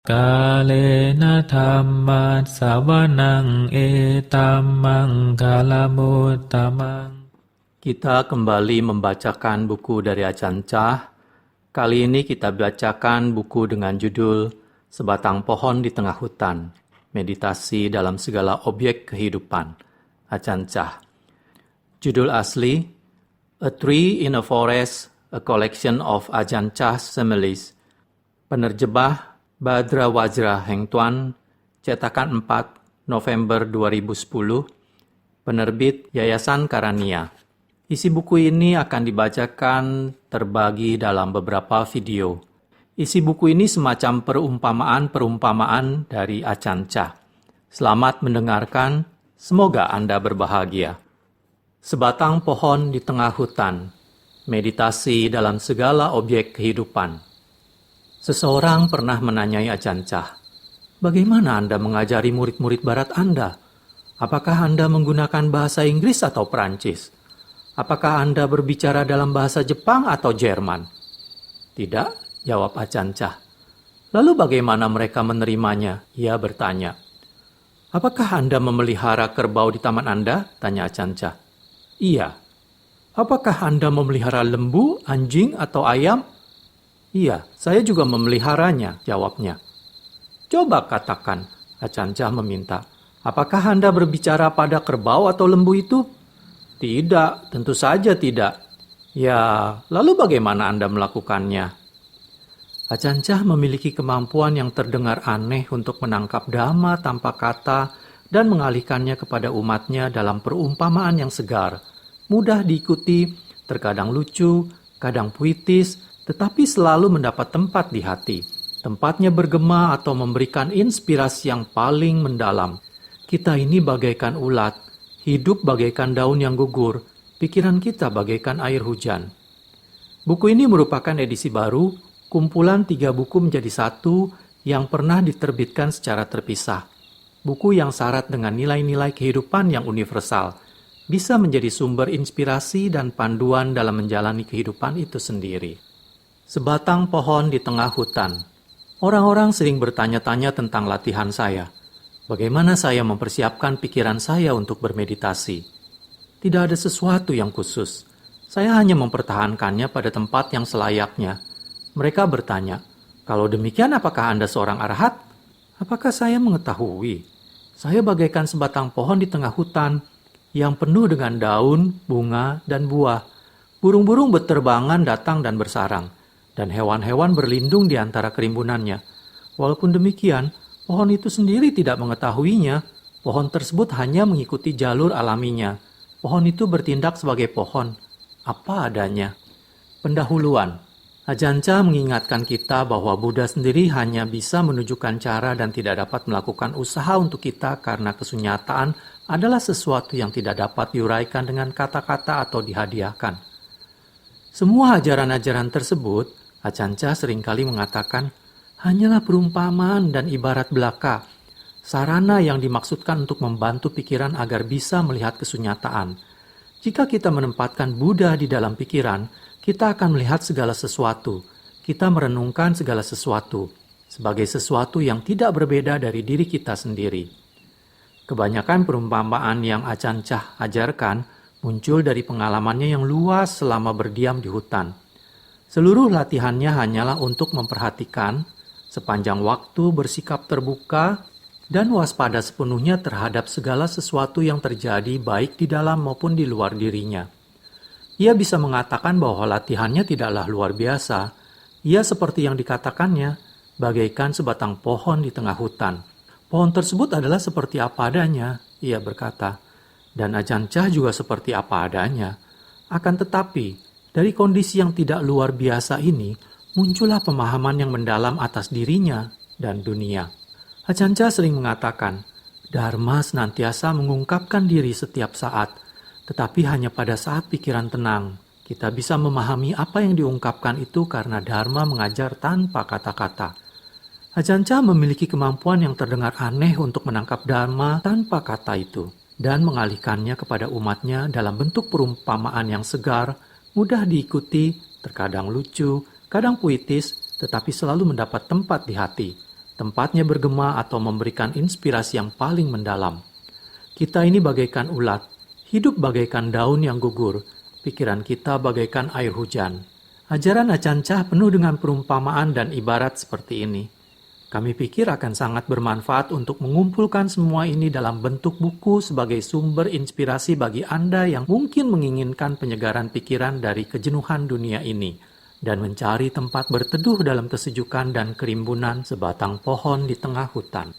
Kalena dhammat sawanang etammang kalamuttamang. Kita kembali membacakan buku dari Ajahn Chah. Kali ini kita bacakan buku dengan judul Sebatang Pohon di Tengah Hutan, Meditasi dalam Segala Objek Kehidupan, Ajahn Chah. Judul asli, A Tree in a Forest, A Collection of Ajahn Chah's Similes. Penerjemah Badra Wajra Heng Tuan, cetakan 4 November 2010, penerbit Yayasan Karania. Isi buku ini akan dibacakan terbagi dalam beberapa video. Isi buku ini semacam perumpamaan-perumpamaan dari Ajahn Chah. Selamat mendengarkan, semoga Anda berbahagia. Sebatang pohon di tengah hutan, meditasi dalam segala objek kehidupan. Seseorang pernah menanyai Ajahn Chah, bagaimana Anda mengajari murid-murid barat Anda? Apakah Anda menggunakan bahasa Inggris atau Perancis? Apakah Anda berbicara dalam bahasa Jepang atau Jerman? Tidak, jawab Ajahn Chah. Lalu bagaimana mereka menerimanya? Ia bertanya. Apakah Anda memelihara kerbau di taman Anda? Tanya Ajahn Chah. Iya. Apakah Anda memelihara lembu, anjing, atau ayam? Iya, saya juga memeliharanya, jawabnya. Coba katakan, Ajahn Chah meminta. Apakah Anda berbicara pada kerbau atau lembu itu? Tidak, tentu saja tidak. Ya, lalu bagaimana Anda melakukannya? Ajahn Chah memiliki kemampuan yang terdengar aneh untuk menangkap dhamma tanpa kata dan mengalihkannya kepada umatnya dalam perumpamaan yang segar, mudah diikuti, terkadang lucu, kadang puitis, tetapi selalu mendapat tempat di hati. Tempatnya bergema atau memberikan inspirasi yang paling mendalam. Kita ini bagaikan ulat, hidup bagaikan daun yang gugur, pikiran kita bagaikan air hujan. Buku ini merupakan edisi baru, kumpulan 3 buku menjadi satu yang pernah diterbitkan secara terpisah. Buku yang syarat dengan nilai-nilai kehidupan yang universal, bisa menjadi sumber inspirasi dan panduan dalam menjalani kehidupan itu sendiri. Sebatang pohon di tengah hutan. Orang-orang sering bertanya-tanya tentang latihan saya. Bagaimana saya mempersiapkan pikiran saya untuk bermeditasi? Tidak ada sesuatu yang khusus. Saya hanya mempertahankannya pada tempat yang selayaknya. Mereka bertanya, kalau demikian apakah Anda seorang arahat? Apakah saya mengetahui? Saya bagaikan sebatang pohon di tengah hutan yang penuh dengan daun, bunga, dan buah. Burung-burung berterbangan datang dan bersarang, dan hewan-hewan berlindung di antara kerimbunannya. Walaupun demikian, pohon itu sendiri tidak mengetahuinya. Pohon tersebut hanya mengikuti jalur alaminya. Pohon itu bertindak sebagai pohon, apa adanya. Pendahuluan. Ajahn Chah mengingatkan kita bahwa Buddha sendiri hanya bisa menunjukkan cara dan tidak dapat melakukan usaha untuk kita karena kesunyataan adalah sesuatu yang tidak dapat diuraikan dengan kata-kata atau dihadiahkan. Semua ajaran-ajaran tersebut, Ajahn Chah seringkali mengatakan, hanyalah perumpamaan dan ibarat belaka, sarana yang dimaksudkan untuk membantu pikiran agar bisa melihat kesunyataan. Jika kita menempatkan Buddha di dalam pikiran, kita akan melihat segala sesuatu. Kita merenungkan segala sesuatu sebagai sesuatu yang tidak berbeda dari diri kita sendiri. Kebanyakan perumpamaan yang Ajahn Chah ajarkan muncul dari pengalamannya yang luas selama berdiam di hutan. Seluruh latihannya hanyalah untuk memperhatikan, sepanjang waktu bersikap terbuka, dan waspada sepenuhnya terhadap segala sesuatu yang terjadi baik di dalam maupun di luar dirinya. Ia bisa mengatakan bahwa latihannya tidaklah luar biasa. Ia seperti yang dikatakannya, bagaikan sebatang pohon di tengah hutan. Pohon tersebut adalah seperti apa adanya, ia berkata. Dan Ajahn Chah juga seperti apa adanya. Akan tetapi, dari kondisi yang tidak luar biasa ini, muncullah pemahaman yang mendalam atas dirinya dan dunia. Ajahn Chah sering mengatakan, Dharma senantiasa mengungkapkan diri setiap saat, tetapi hanya pada saat pikiran tenang. Kita bisa memahami apa yang diungkapkan itu karena Dharma mengajar tanpa kata-kata. Ajahn Chah memiliki kemampuan yang terdengar aneh untuk menangkap Dharma tanpa kata itu, dan mengalihkannya kepada umatnya dalam bentuk perumpamaan yang segar, mudah diikuti, terkadang lucu, kadang puitis, tetapi selalu mendapat tempat di hati. Tempatnya bergema atau memberikan inspirasi yang paling mendalam. Kita ini bagaikan ulat, hidup bagaikan daun yang gugur, pikiran kita bagaikan air hujan. Ajaran Acan Chah penuh dengan perumpamaan dan ibarat seperti ini. Kami pikir akan sangat bermanfaat untuk mengumpulkan semua ini dalam bentuk buku sebagai sumber inspirasi bagi Anda yang mungkin menginginkan penyegaran pikiran dari kejenuhan dunia ini dan mencari tempat berteduh dalam kesejukan dan kerimbunan sebatang pohon di tengah hutan.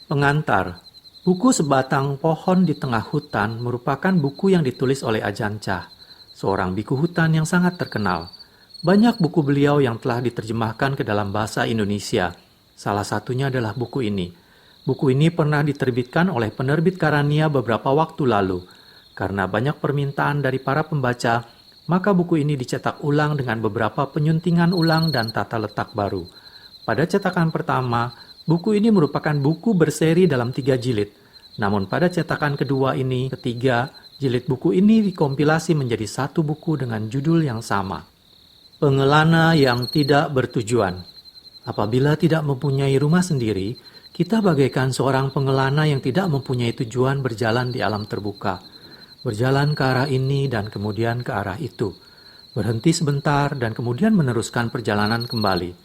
Pengantar, buku Sebatang Pohon di Tengah Hutan merupakan buku yang ditulis oleh Ajahn Chah, seorang biku hutan yang sangat terkenal. Banyak buku beliau yang telah diterjemahkan ke dalam bahasa Indonesia. Salah satunya adalah buku ini. Buku ini pernah diterbitkan oleh penerbit Karania beberapa waktu lalu. Karena banyak permintaan dari para pembaca, maka buku ini dicetak ulang dengan beberapa penyuntingan ulang dan tata letak baru. Pada cetakan pertama, buku ini merupakan buku berseri dalam 3 jilid. Namun pada cetakan kedua ini, ketiga, jilid buku ini dikompilasi menjadi satu buku dengan judul yang sama. Pengelana yang tidak bertujuan. Apabila tidak mempunyai rumah sendiri, kita bagaikan seorang pengelana yang tidak mempunyai tujuan berjalan di alam terbuka. Berjalan ke arah ini dan kemudian ke arah itu. Berhenti sebentar dan kemudian meneruskan perjalanan kembali.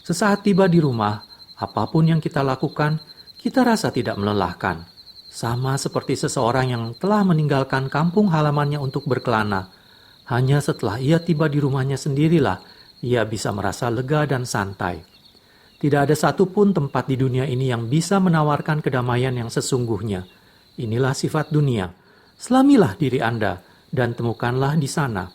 Sesaat tiba di rumah, apapun yang kita lakukan, kita rasa tidak melelahkan. Sama seperti seseorang yang telah meninggalkan kampung halamannya untuk berkelana. Hanya setelah ia tiba di rumahnya sendirilah, ia bisa merasa lega dan santai. Tidak ada satupun tempat di dunia ini yang bisa menawarkan kedamaian yang sesungguhnya. Inilah sifat dunia. Selamilah diri Anda dan temukanlah di sana.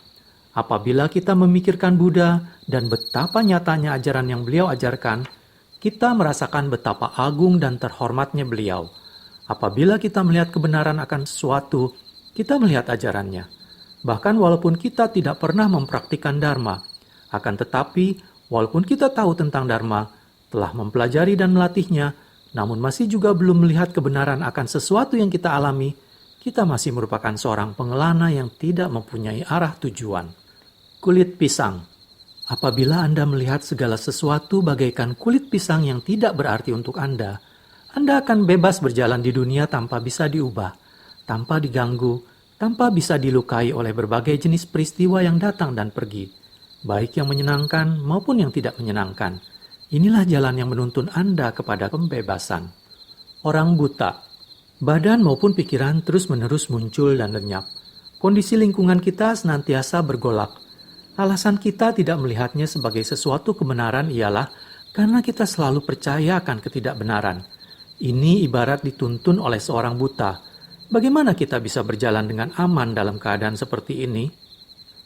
Apabila kita memikirkan Buddha dan betapa nyatanya ajaran yang beliau ajarkan, kita merasakan betapa agung dan terhormatnya beliau. Apabila kita melihat kebenaran akan sesuatu, kita melihat ajarannya. Bahkan walaupun kita tidak pernah mempraktikkan Dharma, akan tetapi walaupun kita tahu tentang Dharma, telah mempelajari dan melatihnya, namun masih juga belum melihat kebenaran akan sesuatu yang kita alami, kita masih merupakan seorang pengelana yang tidak mempunyai arah tujuan. Kulit pisang. Apabila Anda melihat segala sesuatu bagaikan kulit pisang yang tidak berarti untuk Anda akan bebas berjalan di dunia tanpa bisa diubah, tanpa diganggu, tanpa bisa dilukai oleh berbagai jenis peristiwa yang datang dan pergi, baik yang menyenangkan maupun yang tidak menyenangkan. Inilah jalan yang menuntun Anda kepada pembebasan. Orang buta. Badan maupun pikiran terus-menerus muncul dan lenyap. Kondisi lingkungan kita senantiasa bergolak. Alasan kita tidak melihatnya sebagai sesuatu kebenaran ialah karena kita selalu percaya akan ketidakbenaran. Ini ibarat dituntun oleh seorang buta. Bagaimana kita bisa berjalan dengan aman dalam keadaan seperti ini?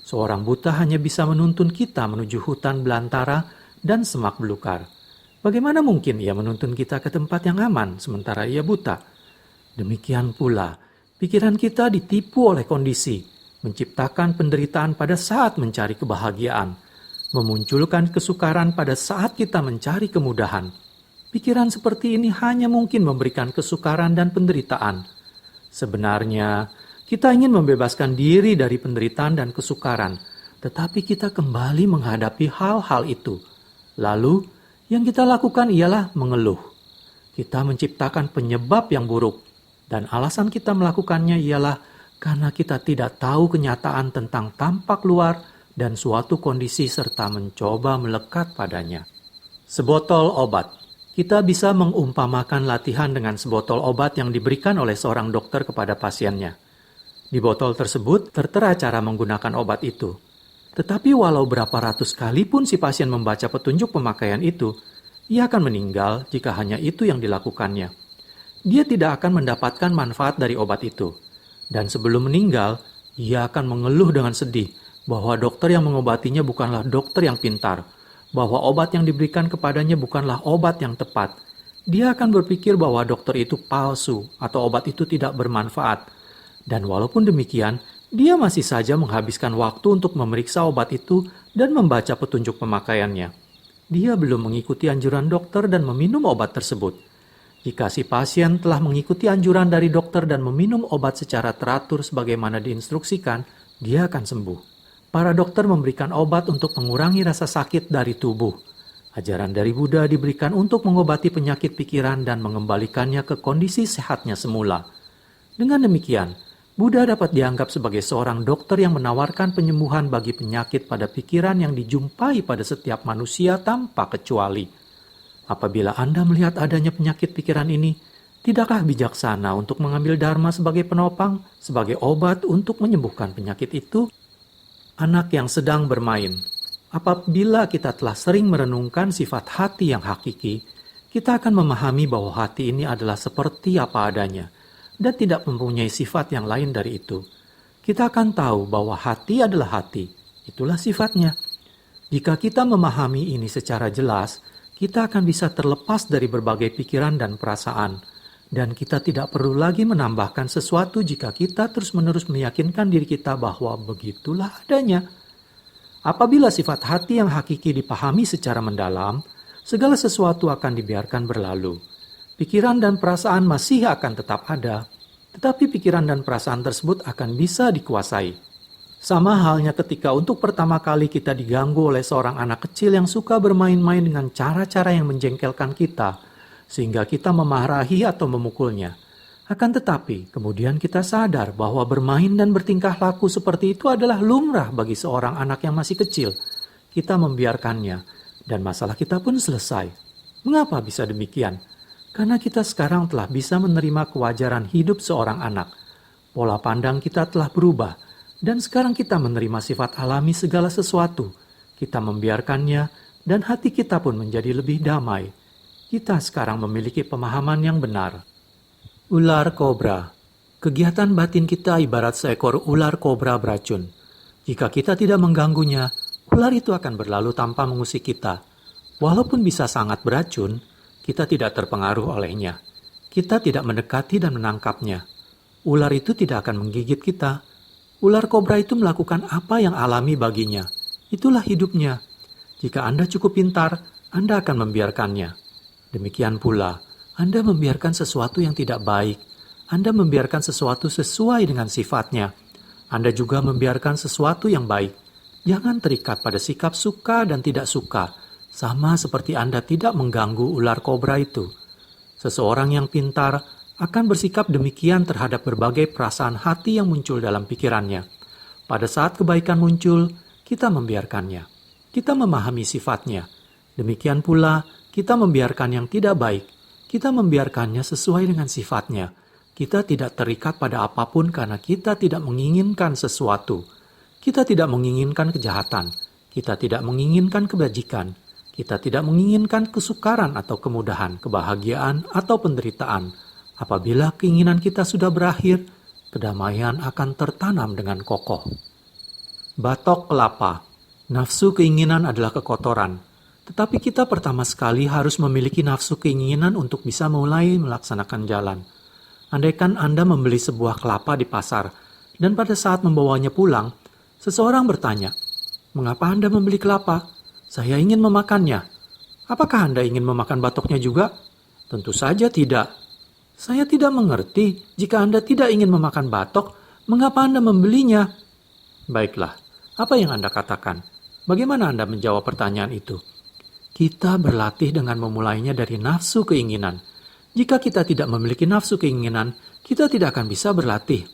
Seorang buta hanya bisa menuntun kita menuju hutan belantara dan semak belukar. Bagaimana mungkin ia menuntun kita ke tempat yang aman sementara ia buta? Demikian pula, pikiran kita ditipu oleh kondisi, menciptakan penderitaan pada saat mencari kebahagiaan, memunculkan kesukaran pada saat kita mencari kemudahan. Pikiran seperti ini hanya mungkin memberikan kesukaran dan penderitaan. Sebenarnya, kita ingin membebaskan diri dari penderitaan dan kesukaran, tetapi kita kembali menghadapi hal-hal itu. Lalu, yang kita lakukan ialah mengeluh. Kita menciptakan penyebab yang buruk. Dan alasan kita melakukannya ialah karena kita tidak tahu kenyataan tentang tampak luar dan suatu kondisi serta mencoba melekat padanya. Sebotol obat. Kita bisa mengumpamakan latihan dengan sebotol obat yang diberikan oleh seorang dokter kepada pasiennya. Di botol tersebut tertera cara menggunakan obat itu. Tetapi walau berapa ratus kali pun si pasien membaca petunjuk pemakaian itu, ia akan meninggal jika hanya itu yang dilakukannya. Dia tidak akan mendapatkan manfaat dari obat itu. Dan sebelum meninggal, ia akan mengeluh dengan sedih bahwa dokter yang mengobatinya bukanlah dokter yang pintar, bahwa obat yang diberikan kepadanya bukanlah obat yang tepat. Dia akan berpikir bahwa dokter itu palsu atau obat itu tidak bermanfaat. Dan walaupun demikian, dia masih saja menghabiskan waktu untuk memeriksa obat itu dan membaca petunjuk pemakaiannya. Dia belum mengikuti anjuran dokter dan meminum obat tersebut. Jika si pasien telah mengikuti anjuran dari dokter dan meminum obat secara teratur sebagaimana diinstruksikan, dia akan sembuh. Para dokter memberikan obat untuk mengurangi rasa sakit dari tubuh. Ajaran dari Buddha diberikan untuk mengobati penyakit pikiran dan mengembalikannya ke kondisi sehatnya semula. Dengan demikian, Buddha dapat dianggap sebagai seorang dokter yang menawarkan penyembuhan bagi penyakit pada pikiran yang dijumpai pada setiap manusia tanpa kecuali. Apabila Anda melihat adanya penyakit pikiran ini, tidakkah bijaksana untuk mengambil dharma sebagai penopang, sebagai obat untuk menyembuhkan penyakit itu? Anak yang sedang bermain. Apabila kita telah sering merenungkan sifat hati yang hakiki, kita akan memahami bahwa hati ini adalah seperti apa adanya dan tidak mempunyai sifat yang lain dari itu. Kita akan tahu bahwa hati adalah hati, itulah sifatnya. Jika kita memahami ini secara jelas, kita akan bisa terlepas dari berbagai pikiran dan perasaan, dan kita tidak perlu lagi menambahkan sesuatu jika kita terus-menerus meyakinkan diri kita bahwa begitulah adanya. Apabila sifat hati yang hakiki dipahami secara mendalam, segala sesuatu akan dibiarkan berlalu. Pikiran dan perasaan masih akan tetap ada, tetapi pikiran dan perasaan tersebut akan bisa dikuasai. Sama halnya ketika untuk pertama kali kita diganggu oleh seorang anak kecil yang suka bermain-main dengan cara-cara yang menjengkelkan kita, sehingga kita memarahi atau memukulnya. Akan tetapi, kemudian kita sadar bahwa bermain dan bertingkah laku seperti itu adalah lumrah bagi seorang anak yang masih kecil. Kita membiarkannya, dan masalah kita pun selesai. Mengapa bisa demikian? Karena kita sekarang telah bisa menerima kewajaran hidup seorang anak. Pola pandang kita telah berubah, dan sekarang kita menerima sifat alami segala sesuatu. Kita membiarkannya, dan hati kita pun menjadi lebih damai. Kita sekarang memiliki pemahaman yang benar. Ular kobra. Kegiatan batin kita ibarat seekor ular kobra beracun. Jika kita tidak mengganggunya, ular itu akan berlalu tanpa mengusik kita. Walaupun bisa sangat beracun, kita tidak terpengaruh olehnya. Kita tidak mendekati dan menangkapnya. Ular itu tidak akan menggigit kita. Ular kobra itu melakukan apa yang alami baginya. Itulah hidupnya. Jika Anda cukup pintar, Anda akan membiarkannya. Demikian pula, Anda membiarkan sesuatu yang tidak baik. Anda membiarkan sesuatu sesuai dengan sifatnya. Anda juga membiarkan sesuatu yang baik. Jangan terikat pada sikap suka dan tidak suka, sama seperti Anda tidak mengganggu ular kobra itu. Seseorang yang pintar akan bersikap demikian terhadap berbagai perasaan hati yang muncul dalam pikirannya. Pada saat kebaikan muncul, kita membiarkannya. Kita memahami sifatnya. Demikian pula, kita membiarkan yang tidak baik. Kita membiarkannya sesuai dengan sifatnya. Kita tidak terikat pada apapun karena kita tidak menginginkan sesuatu. Kita tidak menginginkan kejahatan. Kita tidak menginginkan kebajikan. Kita tidak menginginkan kesukaran atau kemudahan, kebahagiaan atau penderitaan. Apabila keinginan kita sudah berakhir, kedamaian akan tertanam dengan kokoh. Batok kelapa. Nafsu keinginan adalah kekotoran. Tetapi kita pertama sekali harus memiliki nafsu keinginan untuk bisa mulai melaksanakan jalan. Andaikan Anda membeli sebuah kelapa di pasar, dan pada saat membawanya pulang, seseorang bertanya, "Mengapa Anda membeli kelapa?" "Saya ingin memakannya." "Apakah Anda ingin memakan batoknya juga?" "Tentu saja tidak." "Saya tidak mengerti, jika Anda tidak ingin memakan batok, mengapa Anda membelinya?" Baiklah, apa yang Anda katakan? Bagaimana Anda menjawab pertanyaan itu? Kita berlatih dengan memulainya dari nafsu keinginan. Jika kita tidak memiliki nafsu keinginan, kita tidak akan bisa berlatih.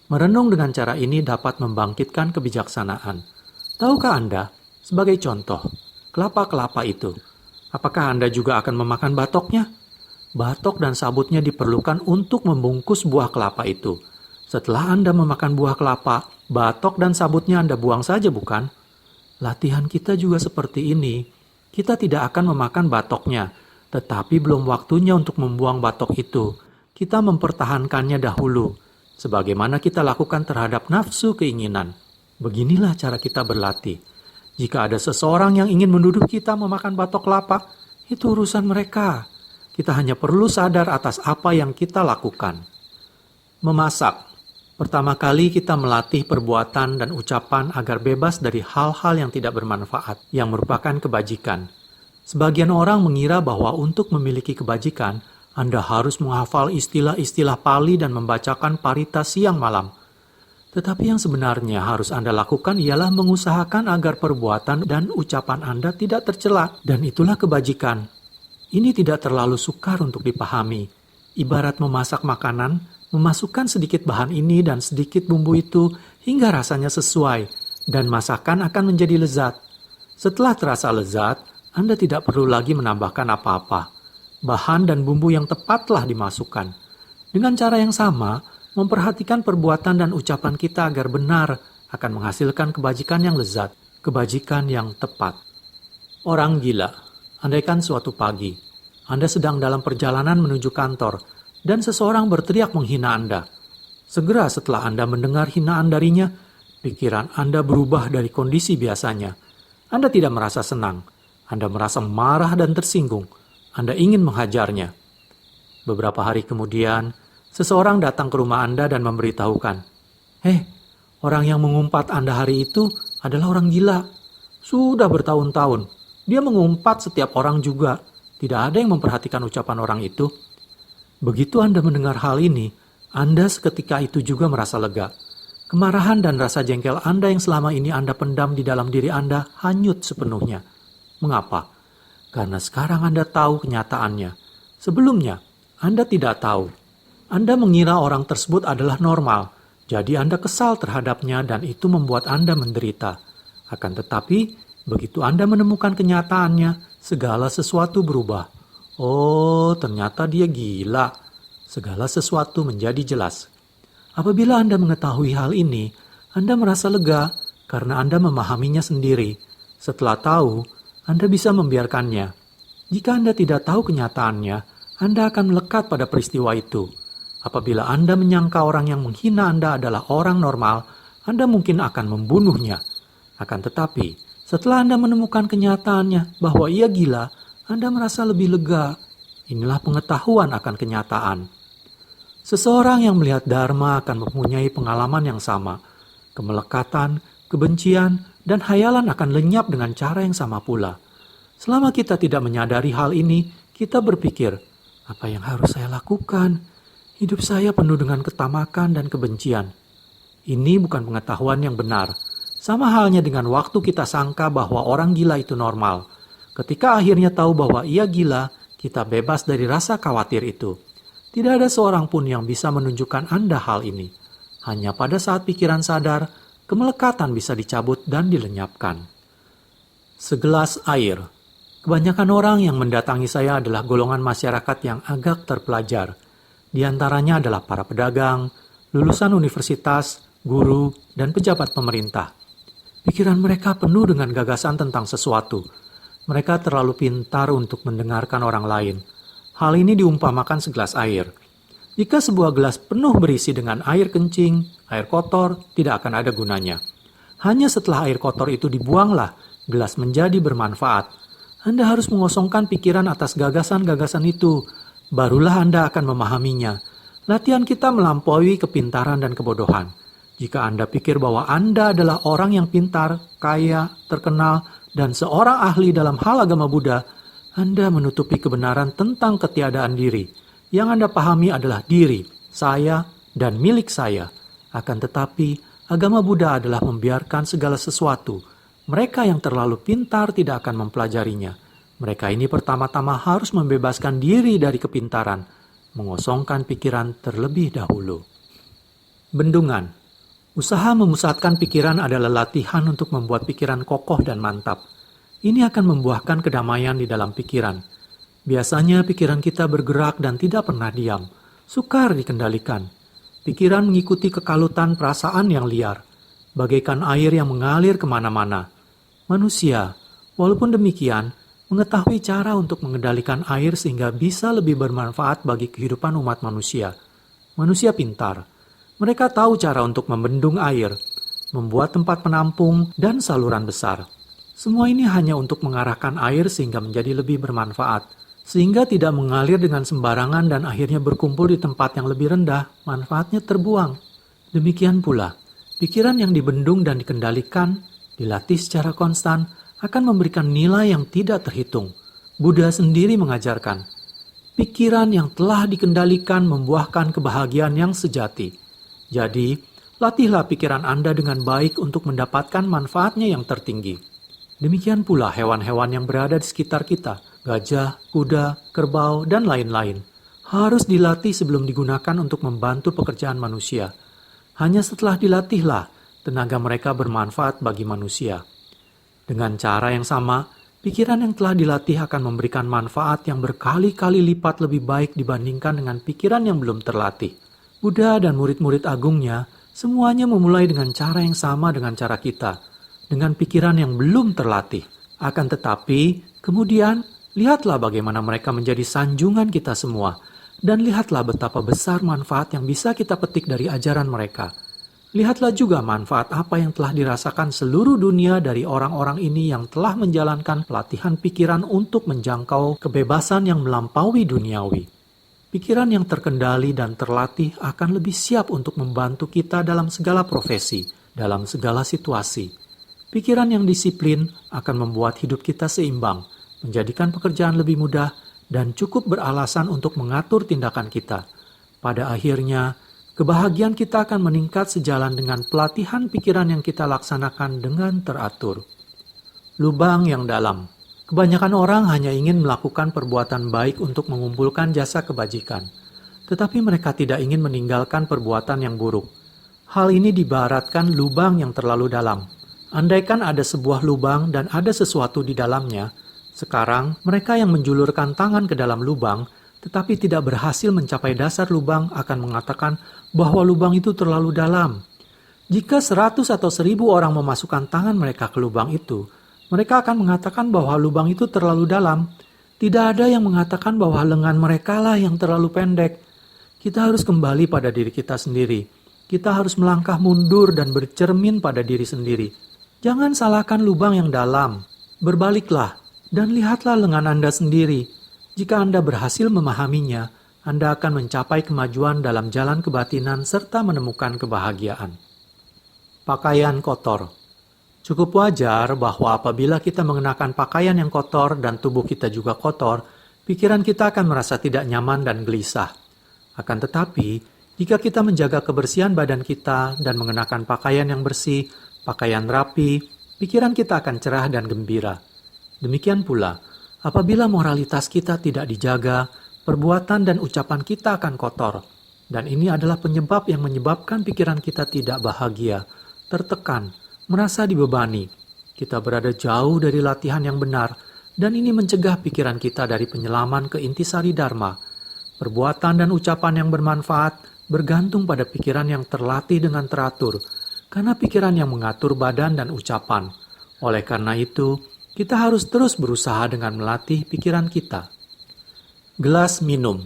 Merenung dengan cara ini dapat membangkitkan kebijaksanaan. Tahukah Anda, sebagai contoh, kelapa-kelapa itu, apakah Anda juga akan memakan batoknya? Batok dan sabutnya diperlukan untuk membungkus buah kelapa itu. Setelah Anda memakan buah kelapa, batok dan sabutnya Anda buang saja, bukan? Latihan kita juga seperti ini. Kita tidak akan memakan batoknya, tetapi belum waktunya untuk membuang batok itu. Kita mempertahankannya dahulu, sebagaimana kita lakukan terhadap nafsu keinginan. Beginilah cara kita berlatih. Jika ada seseorang yang ingin menuduh kita memakan batok kelapa, itu urusan mereka. Kita hanya perlu sadar atas apa yang kita lakukan. Memasak. Pertama kali kita melatih perbuatan dan ucapan agar bebas dari hal-hal yang tidak bermanfaat, yang merupakan kebajikan. Sebagian orang mengira bahwa untuk memiliki kebajikan, Anda harus menghafal istilah-istilah Pali dan membacakan parita siang malam. Tetapi yang sebenarnya harus Anda lakukan ialah mengusahakan agar perbuatan dan ucapan Anda tidak tercela, dan itulah kebajikan. Ini tidak terlalu sukar untuk dipahami. Ibarat memasak makanan, memasukkan sedikit bahan ini dan sedikit bumbu itu hingga rasanya sesuai, dan masakan akan menjadi lezat. Setelah terasa lezat, Anda tidak perlu lagi menambahkan apa-apa. Bahan dan bumbu yang tepat telah dimasukkan. Dengan cara yang sama, memperhatikan perbuatan dan ucapan kita agar benar akan menghasilkan kebajikan yang lezat, kebajikan yang tepat. Orang gila, andaikan suatu pagi, Anda sedang dalam perjalanan menuju kantor, dan seseorang berteriak menghina Anda. Segera setelah Anda mendengar hinaan darinya, pikiran Anda berubah dari kondisi biasanya. Anda tidak merasa senang, Anda merasa marah dan tersinggung, Anda ingin menghajarnya. Beberapa hari kemudian, seseorang datang ke rumah Anda dan memberitahukan, orang yang mengumpat Anda hari itu adalah orang gila. Sudah bertahun-tahun, dia mengumpat setiap orang juga. Tidak ada yang memperhatikan ucapan orang itu. Begitu Anda mendengar hal ini, Anda seketika itu juga merasa lega. Kemarahan dan rasa jengkel Anda yang selama ini Anda pendam di dalam diri Anda hanyut sepenuhnya. Mengapa? Karena sekarang Anda tahu kenyataannya. Sebelumnya, Anda tidak tahu. Anda mengira orang tersebut adalah normal, jadi Anda kesal terhadapnya dan itu membuat Anda menderita. Akan tetapi, begitu Anda menemukan kenyataannya, segala sesuatu berubah. Oh, ternyata dia gila. Segala sesuatu menjadi jelas. Apabila Anda mengetahui hal ini, Anda merasa lega karena Anda memahaminya sendiri. Setelah tahu, Anda bisa membiarkannya. Jika Anda tidak tahu kenyataannya, Anda akan melekat pada peristiwa itu. Apabila Anda menyangka orang yang menghina Anda adalah orang normal, Anda mungkin akan membunuhnya. Akan tetapi, setelah Anda menemukan kenyataannya bahwa ia gila, Anda merasa lebih lega. Inilah pengetahuan akan kenyataan. Seseorang yang melihat Dharma akan mempunyai pengalaman yang sama. Kemelekatan, kebencian, dan hayalan akan lenyap dengan cara yang sama pula. Selama kita tidak menyadari hal ini, kita berpikir, apa yang harus saya lakukan? Hidup saya penuh dengan ketamakan dan kebencian. Ini bukan pengetahuan yang benar. Sama halnya dengan waktu kita sangka bahwa orang gila itu normal. Ketika akhirnya tahu bahwa ia gila, kita bebas dari rasa khawatir itu. Tidak ada seorang pun yang bisa menunjukkan Anda hal ini. Hanya pada saat pikiran sadar, kemelekatan bisa dicabut dan dilenyapkan. Segelas air. Kebanyakan orang yang mendatangi saya adalah golongan masyarakat yang agak terpelajar. Di antaranya adalah para pedagang, lulusan universitas, guru, dan pejabat pemerintah. Pikiran mereka penuh dengan gagasan tentang sesuatu. Mereka terlalu pintar untuk mendengarkan orang lain. Hal ini diumpamakan segelas air. Jika sebuah gelas penuh berisi dengan air kencing, air kotor, tidak akan ada gunanya. Hanya setelah air kotor itu dibuanglah, gelas menjadi bermanfaat. Anda harus mengosongkan pikiran atas gagasan-gagasan itu. Barulah Anda akan memahaminya. Latihan kita melampaui kepintaran dan kebodohan. Jika Anda pikir bahwa Anda adalah orang yang pintar, kaya, terkenal, dan seorang ahli dalam hal agama Buddha, Anda menutupi kebenaran tentang ketiadaan diri. Yang Anda pahami adalah diri, saya, dan milik saya. Akan tetapi, agama Buddha adalah membiarkan segala sesuatu. Mereka yang terlalu pintar tidak akan mempelajarinya. Mereka ini pertama-tama harus membebaskan diri dari kepintaran, mengosongkan pikiran terlebih dahulu. Bendungan. Usaha memusatkan pikiran adalah latihan untuk membuat pikiran kokoh dan mantap. Ini akan membuahkan kedamaian di dalam pikiran. Biasanya pikiran kita bergerak dan tidak pernah diam, sukar dikendalikan. Pikiran mengikuti kekalutan perasaan yang liar, bagaikan air yang mengalir kemana-mana. Manusia, walaupun demikian, mengetahui cara untuk mengendalikan air sehingga bisa lebih bermanfaat bagi kehidupan umat manusia. Manusia pintar. Mereka tahu cara untuk membendung air, membuat tempat penampung, dan saluran besar. Semua ini hanya untuk mengarahkan air sehingga menjadi lebih bermanfaat, sehingga tidak mengalir dengan sembarangan dan akhirnya berkumpul di tempat yang lebih rendah, manfaatnya terbuang. Demikian pula, pikiran yang dibendung dan dikendalikan, dilatih secara konstan, akan memberikan nilai yang tidak terhitung. Buddha sendiri mengajarkan, pikiran yang telah dikendalikan membuahkan kebahagiaan yang sejati. Jadi, Latihlah pikiran Anda dengan baik untuk mendapatkan manfaatnya yang tertinggi. Demikian pula hewan-hewan yang berada di sekitar kita, gajah, kuda, kerbau, dan lain-lain, harus dilatih sebelum digunakan untuk membantu pekerjaan manusia. Hanya setelah dilatihlah, tenaga mereka bermanfaat bagi manusia. Dengan cara yang sama, pikiran yang telah dilatih akan memberikan manfaat yang berkali-kali lipat lebih baik dibandingkan dengan pikiran yang belum terlatih. Buddha dan murid-murid agungnya semuanya memulai dengan cara yang sama dengan cara kita, dengan pikiran yang belum terlatih. Akan tetapi, kemudian, lihatlah bagaimana mereka menjadi sanjungan kita semua, dan lihatlah betapa besar manfaat yang bisa kita petik dari ajaran mereka. Lihatlah juga manfaat apa yang telah dirasakan seluruh dunia dari orang-orang ini yang telah menjalankan pelatihan pikiran untuk menjangkau kebebasan yang melampaui duniawi. Pikiran yang terkendali dan terlatih akan lebih siap untuk membantu kita dalam segala profesi, dalam segala situasi. Pikiran yang disiplin akan membuat hidup kita seimbang, menjadikan pekerjaan lebih mudah, dan cukup beralasan untuk mengatur tindakan kita. Pada akhirnya, kebahagiaan kita akan meningkat sejalan dengan pelatihan pikiran yang kita laksanakan dengan teratur. Lubang yang dalam. Kebanyakan orang hanya ingin melakukan perbuatan baik untuk mengumpulkan jasa kebajikan, tetapi mereka tidak ingin meninggalkan perbuatan yang buruk. Hal ini diibaratkan lubang yang terlalu dalam. Andaikan ada sebuah lubang dan ada sesuatu di dalamnya, sekarang mereka yang menjulurkan tangan ke dalam lubang, tetapi tidak berhasil mencapai dasar lubang akan mengatakan bahwa lubang itu terlalu dalam. Jika 100 atau 1000 orang memasukkan tangan mereka ke lubang itu, mereka akan mengatakan bahwa lubang itu terlalu dalam. Tidak ada yang mengatakan bahwa lengan mereka lah yang terlalu pendek. Kita harus kembali pada diri kita sendiri. Kita harus melangkah mundur dan bercermin pada diri sendiri. Jangan salahkan lubang yang dalam. Berbaliklah dan lihatlah lengan Anda sendiri. Jika Anda berhasil memahaminya, Anda akan mencapai kemajuan dalam jalan kebatinan serta menemukan kebahagiaan. Pakaian kotor. Cukup wajar bahwa apabila kita mengenakan pakaian yang kotor dan tubuh kita juga kotor, pikiran kita akan merasa tidak nyaman dan gelisah. Akan tetapi, jika kita menjaga kebersihan badan kita dan mengenakan pakaian yang bersih, pakaian rapi, pikiran kita akan cerah dan gembira. Demikian pula, apabila moralitas kita tidak dijaga, perbuatan dan ucapan kita akan kotor. Dan ini adalah penyebab yang menyebabkan pikiran kita tidak bahagia, tertekan, merasa dibebani. Kita berada jauh dari latihan yang benar, dan ini mencegah pikiran kita dari penyelaman ke intisari dharma. Perbuatan dan ucapan yang bermanfaat bergantung pada pikiran yang terlatih dengan teratur, karena pikiran yang mengatur badan dan ucapan. Oleh karena itu, kita harus terus berusaha dengan melatih pikiran kita. Gelas minum.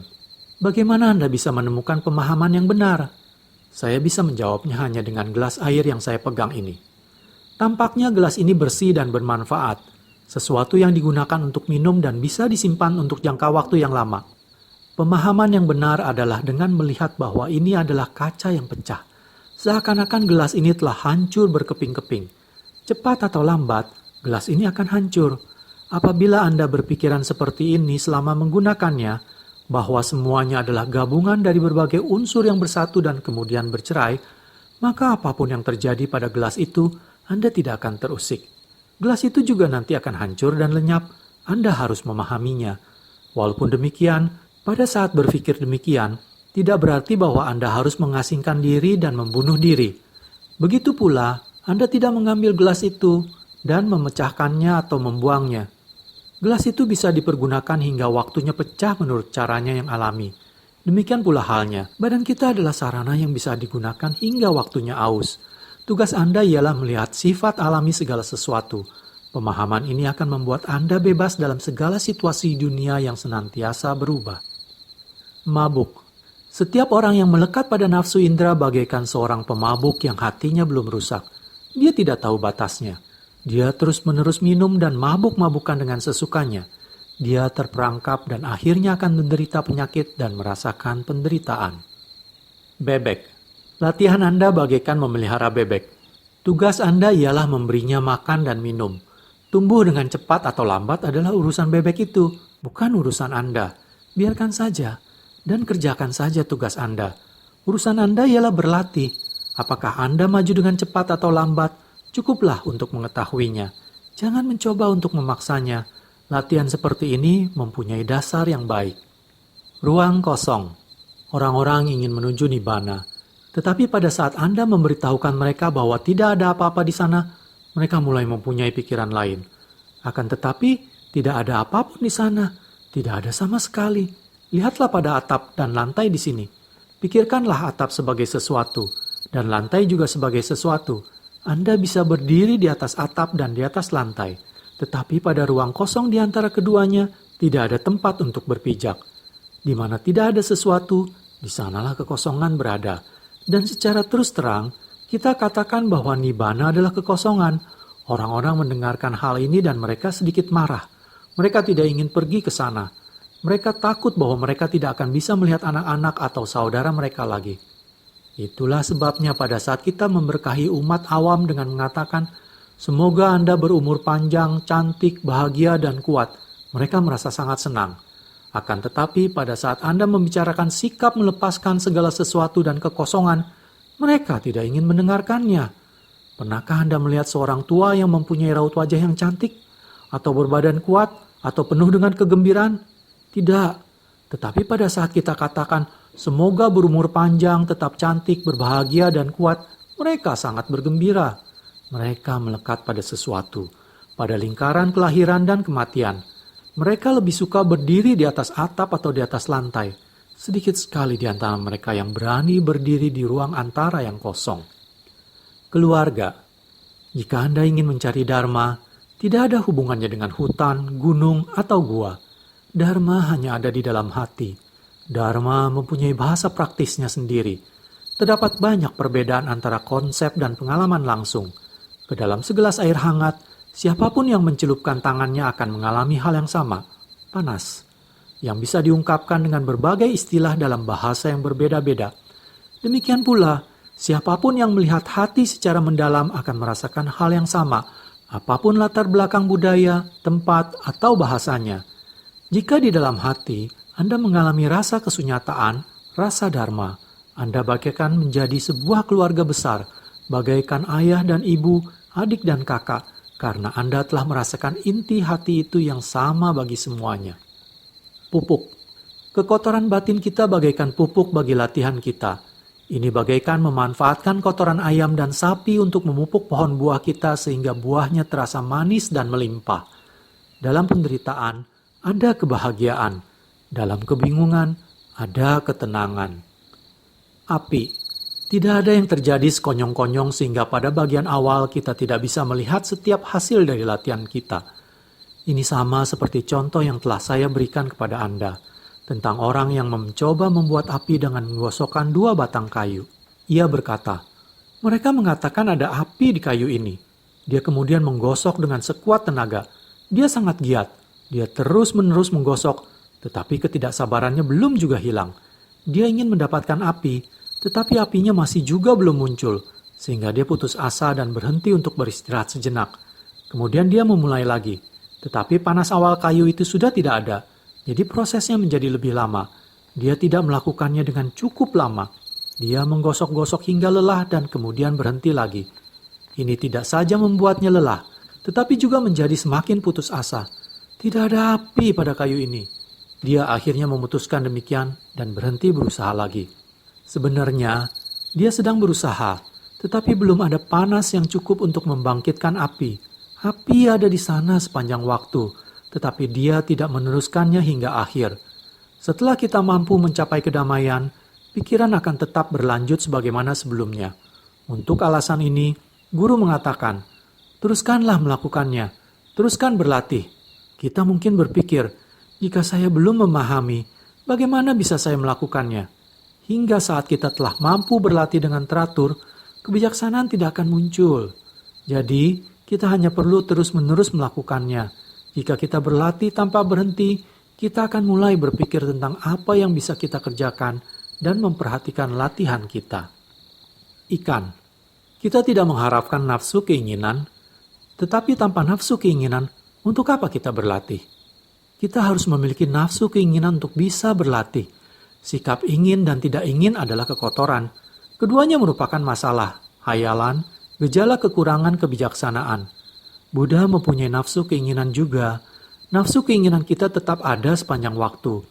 Bagaimana Anda bisa menemukan pemahaman yang benar? Saya bisa menjawabnya hanya dengan gelas air yang saya pegang ini. Tampaknya gelas ini bersih dan bermanfaat, sesuatu yang digunakan untuk minum dan bisa disimpan untuk jangka waktu yang lama. Pemahaman yang benar adalah dengan melihat bahwa ini adalah kaca yang pecah. Seakan-akan gelas ini telah hancur berkeping-keping. Cepat atau lambat, gelas ini akan hancur. Apabila Anda berpikiran seperti ini selama menggunakannya, bahwa semuanya adalah gabungan dari berbagai unsur yang bersatu dan kemudian bercerai, maka apapun yang terjadi pada gelas itu, Anda tidak akan terusik. Gelas itu juga nanti akan hancur dan lenyap. Anda harus memahaminya. Walaupun demikian, pada saat berpikir demikian, tidak berarti bahwa Anda harus mengasingkan diri dan membunuh diri. Begitu pula, Anda tidak mengambil gelas itu dan memecahkannya atau membuangnya. Gelas itu bisa dipergunakan hingga waktunya pecah menurut caranya yang alami. Demikian pula halnya, badan kita adalah sarana yang bisa digunakan hingga waktunya aus. Tugas Anda ialah melihat sifat alami segala sesuatu. Pemahaman ini akan membuat Anda bebas dalam segala situasi dunia yang senantiasa berubah. Mabuk. Setiap orang yang melekat pada nafsu indera bagaikan seorang pemabuk yang hatinya belum rusak. Dia tidak tahu batasnya. Dia terus-menerus minum dan mabuk-mabukan dengan sesukanya. Dia terperangkap dan akhirnya akan menderita penyakit dan merasakan penderitaan. Bebek. Latihan Anda bagaikan memelihara bebek. Tugas Anda ialah memberinya makan dan minum. Tumbuh dengan cepat atau lambat adalah urusan bebek itu, bukan urusan Anda. Biarkan saja, dan kerjakan saja tugas Anda. Urusan Anda ialah berlatih. Apakah Anda maju dengan cepat atau lambat? Cukuplah untuk mengetahuinya. Jangan mencoba untuk memaksanya. Latihan seperti ini mempunyai dasar yang baik. Ruang kosong. Orang-orang ingin menuju Nibbana. Tetapi pada saat Anda memberitahukan mereka bahwa tidak ada apa-apa di sana, mereka mulai mempunyai pikiran lain. Akan tetapi, tidak ada apapun di sana. Tidak ada sama sekali. Lihatlah pada atap dan lantai di sini. Pikirkanlah atap sebagai sesuatu, dan lantai juga sebagai sesuatu. Anda bisa berdiri di atas atap dan di atas lantai. Tetapi pada ruang kosong di antara keduanya, tidak ada tempat untuk berpijak. Di mana tidak ada sesuatu, di sanalah kekosongan berada. Dan secara terus terang, kita katakan bahwa Nibbana adalah kekosongan. Orang-orang mendengarkan hal ini dan mereka sedikit marah. Mereka tidak ingin pergi ke sana. Mereka takut bahwa mereka tidak akan bisa melihat anak-anak atau saudara mereka lagi. Itulah sebabnya pada saat kita memberkahi umat awam dengan mengatakan, "Semoga Anda berumur panjang, cantik, bahagia, dan kuat." Mereka merasa sangat senang. Akan tetapi pada saat Anda membicarakan sikap melepaskan segala sesuatu dan kekosongan, mereka tidak ingin mendengarkannya. Pernahkah Anda melihat seorang tua yang mempunyai raut wajah yang cantik? Atau berbadan kuat? Atau penuh dengan kegembiraan? Tidak. Tetapi pada saat kita katakan, "Semoga berumur panjang, tetap cantik, berbahagia, dan kuat," mereka sangat bergembira. Mereka melekat pada sesuatu, pada lingkaran kelahiran dan kematian. Mereka lebih suka berdiri di atas atap atau di atas lantai. Sedikit sekali di antara mereka yang berani berdiri di ruang antara yang kosong. Keluarga. Jika Anda ingin mencari Dharma, tidak ada hubungannya dengan hutan, gunung, atau gua. Dharma hanya ada di dalam hati. Dharma mempunyai bahasa praktisnya sendiri. Terdapat banyak perbedaan antara konsep dan pengalaman langsung. Ke dalam segelas air hangat, siapapun yang mencelupkan tangannya akan mengalami hal yang sama, panas, yang bisa diungkapkan dengan berbagai istilah dalam bahasa yang berbeda-beda. Demikian pula, siapapun yang melihat hati secara mendalam akan merasakan hal yang sama, apapun latar belakang budaya, tempat, atau bahasanya. Jika di dalam hati Anda mengalami rasa kesunyataan, rasa dharma, Anda bagaikan menjadi sebuah keluarga besar, bagaikan ayah dan ibu, adik dan kakak, karena Anda telah merasakan inti hati itu yang sama bagi semuanya. Pupuk. Kekotoran batin kita bagaikan pupuk bagi latihan kita. Ini bagaikan memanfaatkan kotoran ayam dan sapi untuk memupuk pohon buah kita sehingga buahnya terasa manis dan melimpah. Dalam penderitaan, ada kebahagiaan. Dalam kebingungan, ada ketenangan. Api. Tidak ada yang terjadi sekonyong-konyong sehingga pada bagian awal kita tidak bisa melihat setiap hasil dari latihan kita. Ini sama seperti contoh yang telah saya berikan kepada Anda tentang orang yang mencoba membuat api dengan menggosokkan 2 batang kayu. Ia berkata, "Mereka mengatakan ada api di kayu ini." Dia kemudian menggosok dengan sekuat tenaga. Dia sangat giat. Dia terus-menerus menggosok, tetapi ketidaksabarannya belum juga hilang. Dia ingin mendapatkan api, tetapi apinya masih juga belum muncul, sehingga dia putus asa dan berhenti untuk beristirahat sejenak. Kemudian dia memulai lagi, tetapi panas awal kayu itu sudah tidak ada, jadi prosesnya menjadi lebih lama. Dia tidak melakukannya dengan cukup lama. Dia menggosok-gosok hingga lelah dan kemudian berhenti lagi. Ini tidak saja membuatnya lelah, tetapi juga menjadi semakin putus asa. Tidak ada api pada kayu ini. Dia akhirnya memutuskan demikian dan berhenti berusaha lagi. Sebenarnya, dia sedang berusaha, tetapi belum ada panas yang cukup untuk membangkitkan api. Api ada di sana sepanjang waktu, tetapi dia tidak meneruskannya hingga akhir. Setelah kita mampu mencapai kedamaian, pikiran akan tetap berlanjut sebagaimana sebelumnya. Untuk alasan ini, guru mengatakan, teruskanlah melakukannya, teruskan berlatih. Kita mungkin berpikir, jika saya belum memahami, bagaimana bisa saya melakukannya? Hingga saat kita telah mampu berlatih dengan teratur, kebijaksanaan tidak akan muncul. Jadi, kita hanya perlu terus-menerus melakukannya. Jika kita berlatih tanpa berhenti, kita akan mulai berpikir tentang apa yang bisa kita kerjakan dan memperhatikan latihan kita. Ikan. Kita tidak mengharapkan nafsu keinginan, tetapi tanpa nafsu keinginan, untuk apa kita berlatih? Kita harus memiliki nafsu keinginan untuk bisa berlatih. Sikap ingin dan tidak ingin adalah kekotoran. Keduanya merupakan masalah, hayalan, gejala kekurangan kebijaksanaan. Buddha mempunyai nafsu keinginan juga. Nafsu keinginan kita tetap ada sepanjang waktu.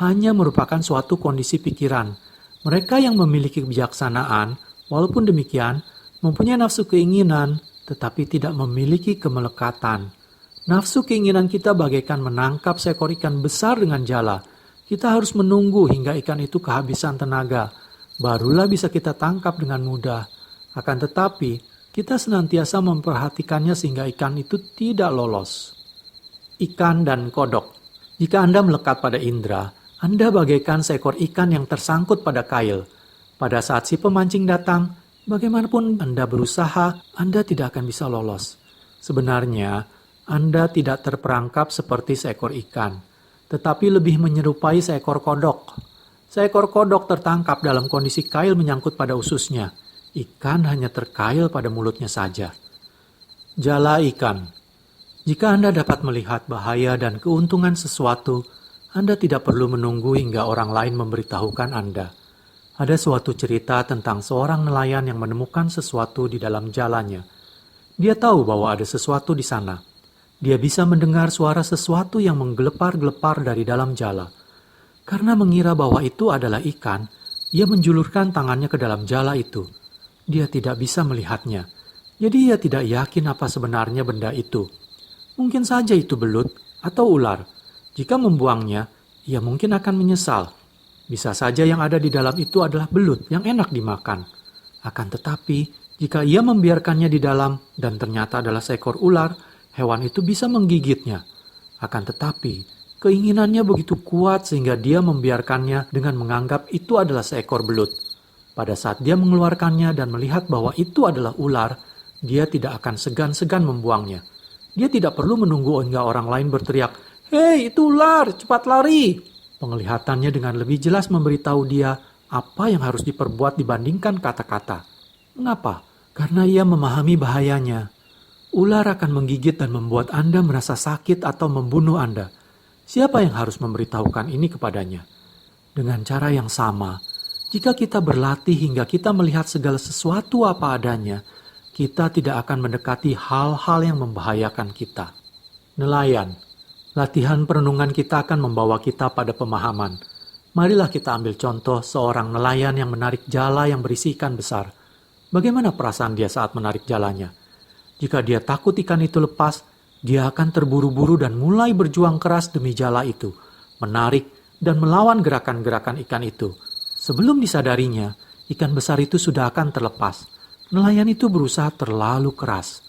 Hanya merupakan suatu kondisi pikiran. Mereka yang memiliki kebijaksanaan, walaupun demikian, mempunyai nafsu keinginan, tetapi tidak memiliki kemelekatan. Nafsu keinginan kita bagaikan menangkap seekor ikan besar dengan jala. Kita harus menunggu hingga ikan itu kehabisan tenaga. Barulah bisa kita tangkap dengan mudah. Akan tetapi, kita senantiasa memperhatikannya sehingga ikan itu tidak lolos. Ikan dan kodok. Jika Anda melekat pada indera, Anda bagaikan seekor ikan yang tersangkut pada kail. Pada saat si pemancing datang, bagaimanapun Anda berusaha, Anda tidak akan bisa lolos. Sebenarnya, Anda tidak terperangkap seperti seekor ikan, tetapi lebih menyerupai seekor kodok. Seekor kodok tertangkap dalam kondisi kail menyangkut pada ususnya. Ikan hanya terkail pada mulutnya saja. Jala ikan. Jika Anda dapat melihat bahaya dan keuntungan sesuatu, Anda tidak perlu menunggu hingga orang lain memberitahukan Anda. Ada suatu cerita tentang seorang nelayan yang menemukan sesuatu di dalam jalannya. Dia tahu bahwa ada sesuatu di sana. Dia bisa mendengar suara sesuatu yang menggelepar-gelepar dari dalam jala. Karena mengira bahwa itu adalah ikan, ia menjulurkan tangannya ke dalam jala itu. Dia tidak bisa melihatnya, jadi ia tidak yakin apa sebenarnya benda itu. Mungkin saja itu belut atau ular. Jika membuangnya, ia mungkin akan menyesal. Bisa saja yang ada di dalam itu adalah belut yang enak dimakan. Akan tetapi, jika ia membiarkannya di dalam dan ternyata adalah seekor ular, hewan itu bisa menggigitnya. Akan tetapi, keinginannya begitu kuat sehingga dia membiarkannya dengan menganggap itu adalah seekor belut. Pada saat dia mengeluarkannya dan melihat bahwa itu adalah ular, dia tidak akan segan-segan membuangnya. Dia tidak perlu menunggu hingga orang lain berteriak, "Hei, itu ular, cepat lari!" Penglihatannya dengan lebih jelas memberitahu dia apa yang harus diperbuat dibandingkan kata-kata. Mengapa? Karena ia memahami bahayanya. Ular akan menggigit dan membuat Anda merasa sakit atau membunuh Anda. Siapa yang harus memberitahukan ini kepadanya? Dengan cara yang sama, jika kita berlatih hingga kita melihat segala sesuatu apa adanya, kita tidak akan mendekati hal-hal yang membahayakan kita. Nelayan. Latihan perenungan kita akan membawa kita pada pemahaman. Marilah kita ambil contoh seorang nelayan yang menarik jala yang berisi ikan besar. Bagaimana perasaan dia saat menarik jalanya? Jika dia takut ikan itu lepas, dia akan terburu-buru dan mulai berjuang keras demi jala itu, menarik dan melawan gerakan-gerakan ikan itu. Sebelum disadarinya, ikan besar itu sudah akan terlepas. Nelayan itu berusaha terlalu keras.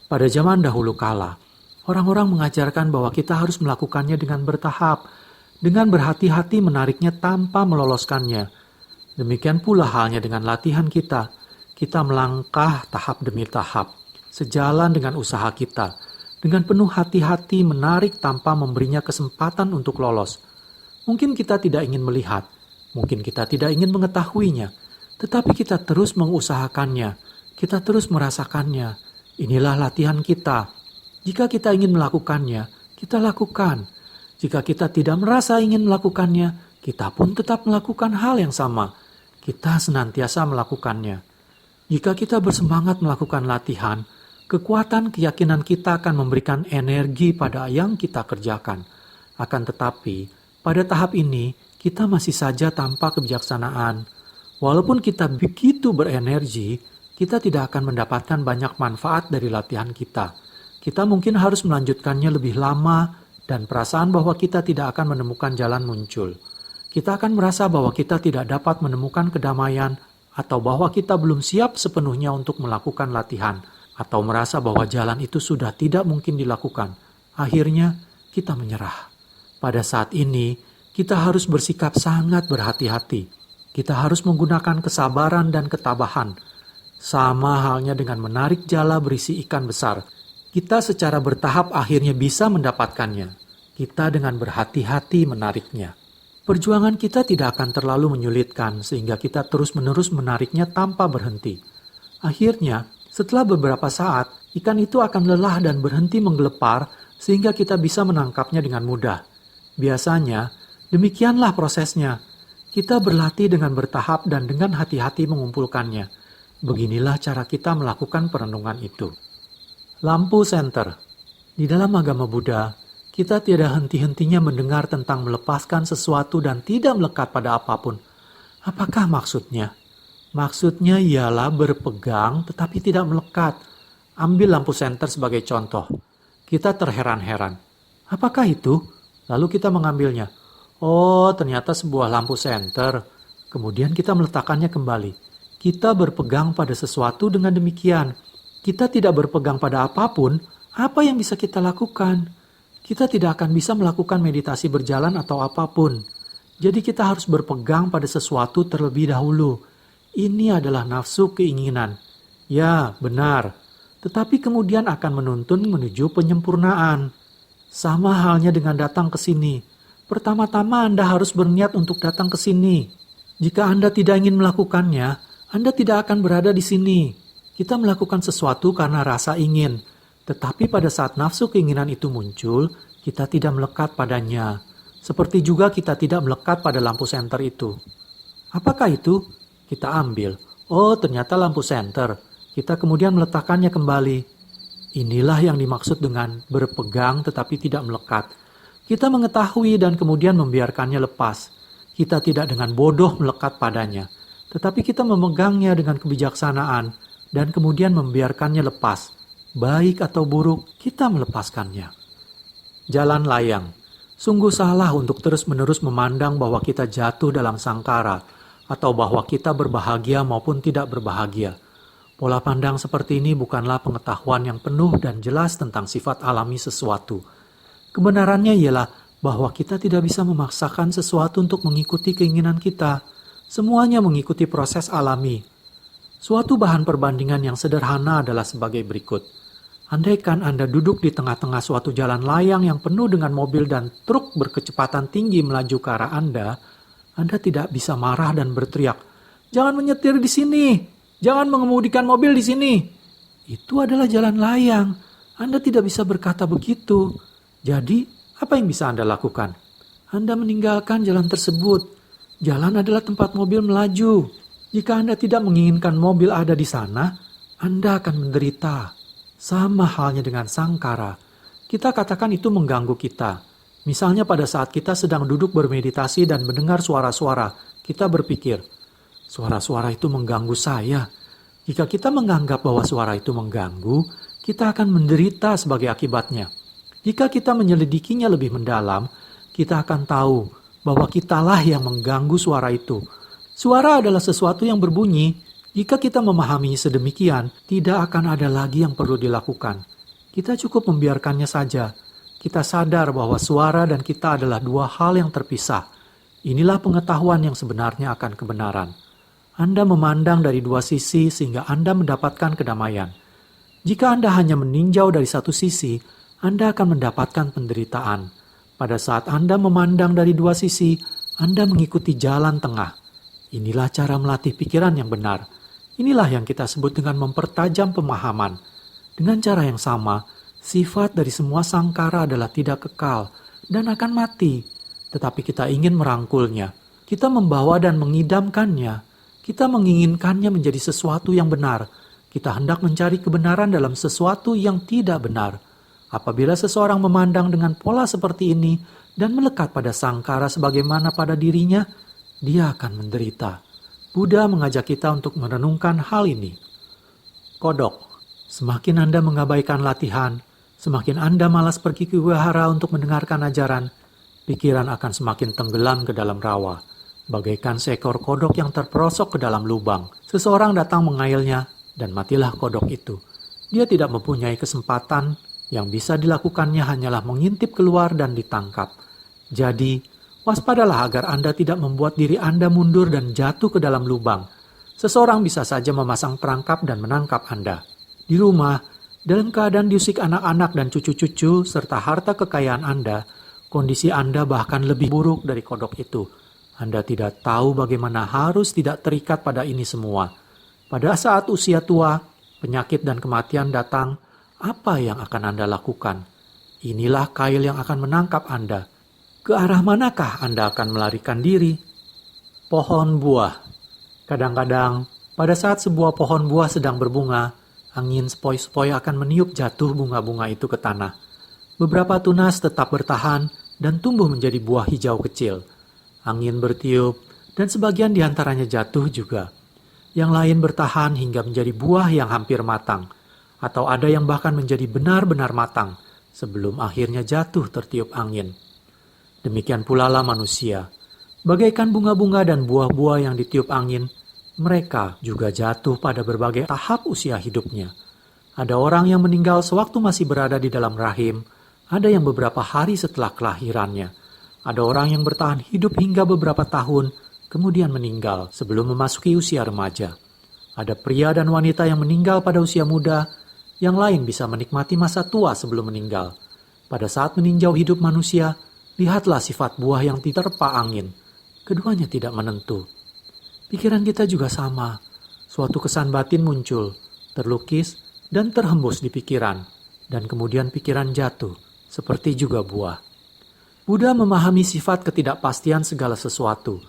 Pada zaman dahulu kala, orang-orang mengajarkan bahwa kita harus melakukannya dengan bertahap, dengan berhati-hati menariknya tanpa meloloskannya. Demikian pula halnya dengan latihan kita. Kita melangkah tahap demi tahap, sejalan dengan usaha kita, dengan penuh hati-hati menarik tanpa memberinya kesempatan untuk lolos. Mungkin kita tidak ingin melihat, mungkin kita tidak ingin mengetahuinya, tetapi kita terus mengusahakannya, kita terus merasakannya. Inilah latihan kita. Jika kita ingin melakukannya, kita lakukan. Jika kita tidak merasa ingin melakukannya, kita pun tetap melakukan hal yang sama. Kita senantiasa melakukannya. Jika kita bersemangat melakukan latihan, kekuatan keyakinan kita akan memberikan energi pada yang kita kerjakan. Akan tetapi, pada tahap ini, kita masih saja tanpa kebijaksanaan. Walaupun kita begitu berenergi, kita tidak akan mendapatkan banyak manfaat dari latihan kita. Kita mungkin harus melanjutkannya lebih lama dan perasaan bahwa kita tidak akan menemukan jalan muncul. Kita akan merasa bahwa kita tidak dapat menemukan kedamaian atau bahwa kita belum siap sepenuhnya untuk melakukan latihan atau merasa bahwa jalan itu sudah tidak mungkin dilakukan. Akhirnya, kita menyerah. Pada saat ini, kita harus bersikap sangat berhati-hati. Kita harus menggunakan kesabaran dan ketabahan. Sama halnya dengan menarik jala berisi ikan besar. Kita secara bertahap akhirnya bisa mendapatkannya. Kita dengan berhati-hati menariknya. Perjuangan kita tidak akan terlalu menyulitkan sehingga kita terus-menerus menariknya tanpa berhenti. Akhirnya, setelah beberapa saat, ikan itu akan lelah dan berhenti menggelepar sehingga kita bisa menangkapnya dengan mudah. Biasanya, demikianlah prosesnya. Kita berlatih dengan bertahap dan dengan hati-hati mengumpulkannya. Beginilah cara kita melakukan perenungan itu. Lampu senter. Di dalam agama Buddha, kita tiada henti-hentinya mendengar tentang melepaskan sesuatu dan tidak melekat pada apapun. Apakah maksudnya? Maksudnya ialah berpegang tetapi tidak melekat. Ambil lampu senter sebagai contoh. Kita terheran-heran. Apakah itu? Lalu kita mengambilnya. Oh, ternyata sebuah lampu senter. Kemudian kita meletakkannya kembali. Kita berpegang pada sesuatu dengan demikian. Kita tidak berpegang pada apapun. Apa yang bisa kita lakukan? Kita tidak akan bisa melakukan meditasi berjalan atau apapun. Jadi kita harus berpegang pada sesuatu terlebih dahulu. Ini adalah nafsu keinginan. Ya, benar. Tetapi kemudian akan menuntun menuju penyempurnaan. Sama halnya dengan datang ke sini. Pertama-tama Anda harus berniat untuk datang ke sini. Jika Anda tidak ingin melakukannya, Anda tidak akan berada di sini. Kita melakukan sesuatu karena rasa ingin. Tetapi pada saat nafsu keinginan itu muncul, kita tidak melekat padanya. Seperti juga kita tidak melekat pada lampu senter itu. Apakah itu? Kita ambil. Oh, ternyata lampu senter. Kita kemudian meletakkannya kembali. Inilah yang dimaksud dengan berpegang tetapi tidak melekat. Kita mengetahui dan kemudian membiarkannya lepas. Kita tidak dengan bodoh melekat padanya. Tetapi kita memegangnya dengan kebijaksanaan dan kemudian membiarkannya lepas. Baik atau buruk, kita melepaskannya. Jalan layang. Sungguh salah untuk terus-menerus memandang bahwa kita jatuh dalam sangkara atau bahwa kita berbahagia maupun tidak berbahagia. Pola pandang seperti ini bukanlah pengetahuan yang penuh dan jelas tentang sifat alami sesuatu. Kebenarannya ialah bahwa kita tidak bisa memaksakan sesuatu untuk mengikuti keinginan kita. Semuanya mengikuti proses alami. Suatu bahan perbandingan yang sederhana adalah sebagai berikut. Andaikan Anda duduk di tengah-tengah suatu jalan layang yang penuh dengan mobil dan truk berkecepatan tinggi melaju ke arah Anda tidak bisa marah dan berteriak, "Jangan menyetir di sini! Jangan mengemudikan mobil di sini!" Itu adalah jalan layang. Anda tidak bisa berkata begitu. Jadi, apa yang bisa Anda lakukan? Anda meninggalkan jalan tersebut. Jalan adalah tempat mobil melaju. Jika Anda tidak menginginkan mobil ada di sana, Anda akan menderita. Sama halnya dengan sangkara. Kita katakan itu mengganggu kita. Misalnya pada saat kita sedang duduk bermeditasi dan mendengar suara-suara, kita berpikir, suara-suara itu mengganggu saya. Jika kita menganggap bahwa suara itu mengganggu, kita akan menderita sebagai akibatnya. Jika kita menyelidikinya lebih mendalam, kita akan tahu bahwa kitalah yang mengganggu suara itu. Suara adalah sesuatu yang berbunyi. Jika kita memahami sedemikian, tidak akan ada lagi yang perlu dilakukan. Kita cukup membiarkannya saja. Kita sadar bahwa suara dan kita adalah dua hal yang terpisah. Inilah pengetahuan yang sebenarnya akan kebenaran. Anda memandang dari dua sisi sehingga Anda mendapatkan kedamaian. Jika Anda hanya meninjau dari satu sisi, Anda akan mendapatkan penderitaan. Pada saat Anda memandang dari dua sisi, Anda mengikuti jalan tengah. Inilah cara melatih pikiran yang benar. Inilah yang kita sebut dengan mempertajam pemahaman. Dengan cara yang sama, sifat dari semua sangkara adalah tidak kekal dan akan mati. Tetapi kita ingin merangkulnya. Kita membawa dan mengidamkannya. Kita menginginkannya menjadi sesuatu yang benar. Kita hendak mencari kebenaran dalam sesuatu yang tidak benar. Apabila seseorang memandang dengan pola seperti ini dan melekat pada sangkara sebagaimana pada dirinya, dia akan menderita. Buddha mengajak kita untuk merenungkan hal ini. Kodok. Semakin Anda mengabaikan latihan, semakin Anda malas pergi ke wihara untuk mendengarkan ajaran, pikiran akan semakin tenggelam ke dalam rawa, bagaikan seekor kodok yang terperosok ke dalam lubang. Seseorang datang mengailnya, dan matilah kodok itu. Dia tidak mempunyai kesempatan. Yang bisa dilakukannya hanyalah mengintip keluar dan ditangkap. Jadi, waspadalah agar Anda tidak membuat diri Anda mundur dan jatuh ke dalam lubang. Seseorang bisa saja memasang perangkap dan menangkap Anda. Di rumah, dalam keadaan diusik anak-anak dan cucu-cucu serta harta kekayaan Anda, kondisi Anda bahkan lebih buruk dari kodok itu. Anda tidak tahu bagaimana harus tidak terikat pada ini semua. Pada saat usia tua, penyakit dan kematian datang, apa yang akan Anda lakukan? Inilah kail yang akan menangkap Anda. Ke arah manakah Anda akan melarikan diri? Pohon buah. Kadang-kadang, pada saat sebuah pohon buah sedang berbunga, angin sepoi-sepoi akan meniup jatuh bunga-bunga itu ke tanah. Beberapa tunas tetap bertahan dan tumbuh menjadi buah hijau kecil. Angin bertiup, dan sebagian diantaranya jatuh juga. Yang lain bertahan hingga menjadi buah yang hampir matang, atau ada yang bahkan menjadi benar-benar matang, sebelum akhirnya jatuh tertiup angin. Demikian pula lah manusia. Bagaikan bunga-bunga dan buah-buah yang ditiup angin, mereka juga jatuh pada berbagai tahap usia hidupnya. Ada orang yang meninggal sewaktu masih berada di dalam rahim, ada yang beberapa hari setelah kelahirannya. Ada orang yang bertahan hidup hingga beberapa tahun, kemudian meninggal sebelum memasuki usia remaja. Ada pria dan wanita yang meninggal pada usia muda, yang lain bisa menikmati masa tua sebelum meninggal. Pada saat meninjau hidup manusia, lihatlah sifat buah yang diterpa angin. Keduanya tidak menentu. Pikiran kita juga sama. Suatu kesan batin muncul, terlukis, dan terhembus di pikiran. Dan kemudian pikiran jatuh, seperti juga buah. Buddha memahami sifat ketidakpastian segala sesuatu.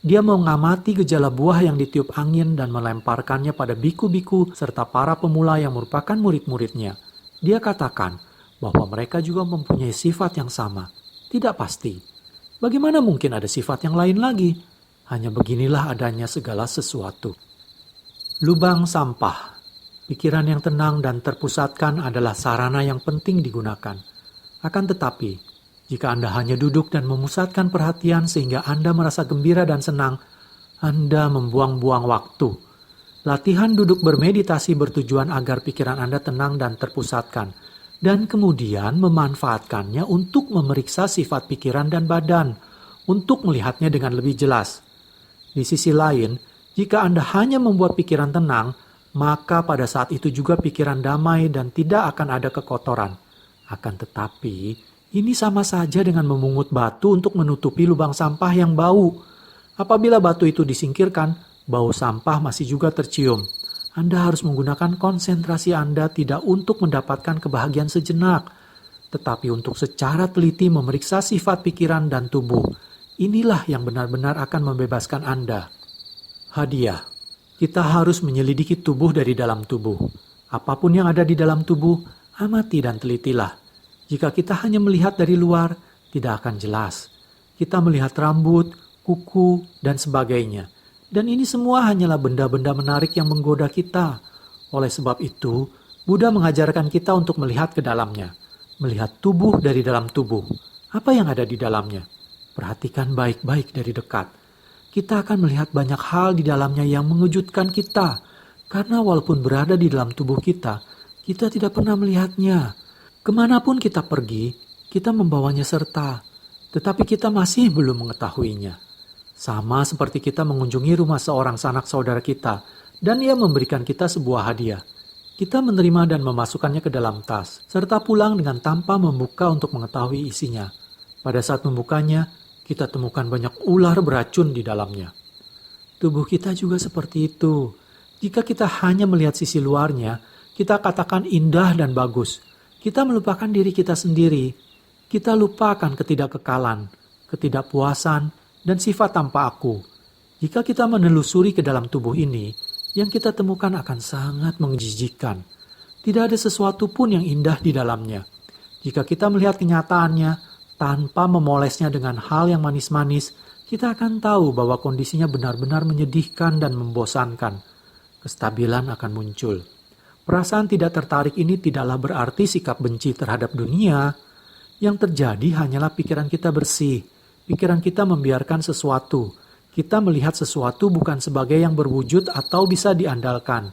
Dia mengamati gejala buah yang ditiup angin dan melemparkannya pada biku-biku serta para pemula yang merupakan murid-muridnya. Dia katakan bahwa mereka juga mempunyai sifat yang sama. Tidak pasti. Bagaimana mungkin ada sifat yang lain lagi? Hanya beginilah adanya segala sesuatu. Lubang sampah. Pikiran yang tenang dan terpusatkan adalah sarana yang penting digunakan. Akan tetapi, jika Anda hanya duduk dan memusatkan perhatian sehingga Anda merasa gembira dan senang, Anda membuang-buang waktu. Latihan duduk bermeditasi bertujuan agar pikiran Anda tenang dan terpusatkan, dan kemudian memanfaatkannya untuk memeriksa sifat pikiran dan badan, untuk melihatnya dengan lebih jelas. Di sisi lain, jika Anda hanya membuat pikiran tenang, maka pada saat itu juga pikiran damai dan tidak akan ada kekotoran. Akan tetapi, ini sama saja dengan memungut batu untuk menutupi lubang sampah yang bau. Apabila batu itu disingkirkan, bau sampah masih juga tercium. Anda harus menggunakan konsentrasi Anda tidak untuk mendapatkan kebahagiaan sejenak, tetapi untuk secara teliti memeriksa sifat pikiran dan tubuh. Inilah yang benar-benar akan membebaskan Anda. Hadiah. Kita harus menyelidiki tubuh dari dalam tubuh. Apapun yang ada di dalam tubuh, amati dan telitilah. Jika kita hanya melihat dari luar, tidak akan jelas. Kita melihat rambut, kuku, dan sebagainya. Dan ini semua hanyalah benda-benda menarik yang menggoda kita. Oleh sebab itu, Buddha mengajarkan kita untuk melihat ke dalamnya. Melihat tubuh dari dalam tubuh. Apa yang ada di dalamnya? Perhatikan baik-baik dari dekat. Kita akan melihat banyak hal di dalamnya yang mengejutkan kita. Karena walaupun berada di dalam tubuh kita tidak pernah melihatnya. Kemanapun kita pergi, kita membawanya serta. Tetapi kita masih belum mengetahuinya. Sama seperti kita mengunjungi rumah seorang sanak saudara kita, dan ia memberikan kita sebuah hadiah. Kita menerima dan memasukkannya ke dalam tas, serta pulang dengan tanpa membuka untuk mengetahui isinya. Pada saat membukanya, kita temukan banyak ular beracun di dalamnya. Tubuh kita juga seperti itu. Jika kita hanya melihat sisi luarnya, kita katakan indah dan bagus. Kita melupakan diri kita sendiri. Kita lupakan ketidakkekalan, ketidakpuasan, dan sifat tanpa aku. Jika kita menelusuri ke dalam tubuh ini, yang kita temukan akan sangat menjijikkan. Tidak ada sesuatu pun yang indah di dalamnya. Jika kita melihat kenyataannya, tanpa memolesnya dengan hal yang manis-manis, kita akan tahu bahwa kondisinya benar-benar menyedihkan dan membosankan. Kestabilan akan muncul. Perasaan tidak tertarik ini tidaklah berarti sikap benci terhadap dunia. Yang terjadi hanyalah pikiran kita bersih. Pikiran kita membiarkan sesuatu. Kita melihat sesuatu bukan sebagai yang berwujud atau bisa diandalkan.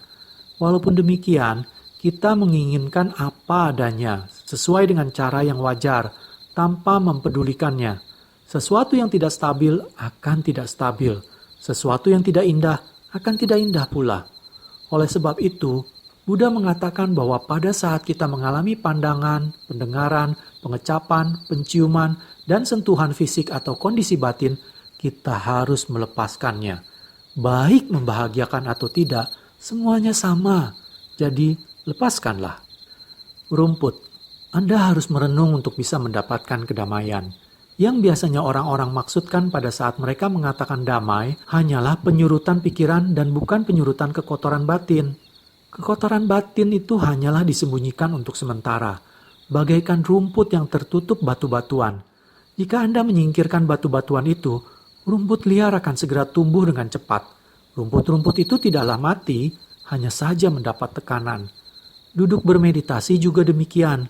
Walaupun demikian, kita menginginkan apa adanya, sesuai dengan cara yang wajar, tanpa mempedulikannya. Sesuatu yang tidak stabil akan tidak stabil. Sesuatu yang tidak indah akan tidak indah pula. Oleh sebab itu, Buddha mengatakan bahwa pada saat kita mengalami pandangan, pendengaran, pengecapan, penciuman, dan sentuhan fisik atau kondisi batin, kita harus melepaskannya. Baik membahagiakan atau tidak, semuanya sama. Jadi, lepaskanlah. Rumput. Anda harus merenung untuk bisa mendapatkan kedamaian. Yang biasanya orang-orang maksudkan pada saat mereka mengatakan damai hanyalah penyurutan pikiran dan bukan penyurutan kekotoran batin. Kekotoran batin itu hanyalah disembunyikan untuk sementara, bagaikan rumput yang tertutup batu-batuan. Jika Anda menyingkirkan batu-batuan itu, rumput liar akan segera tumbuh dengan cepat. Rumput-rumput itu tidaklah mati, hanya saja mendapat tekanan. Duduk bermeditasi juga demikian.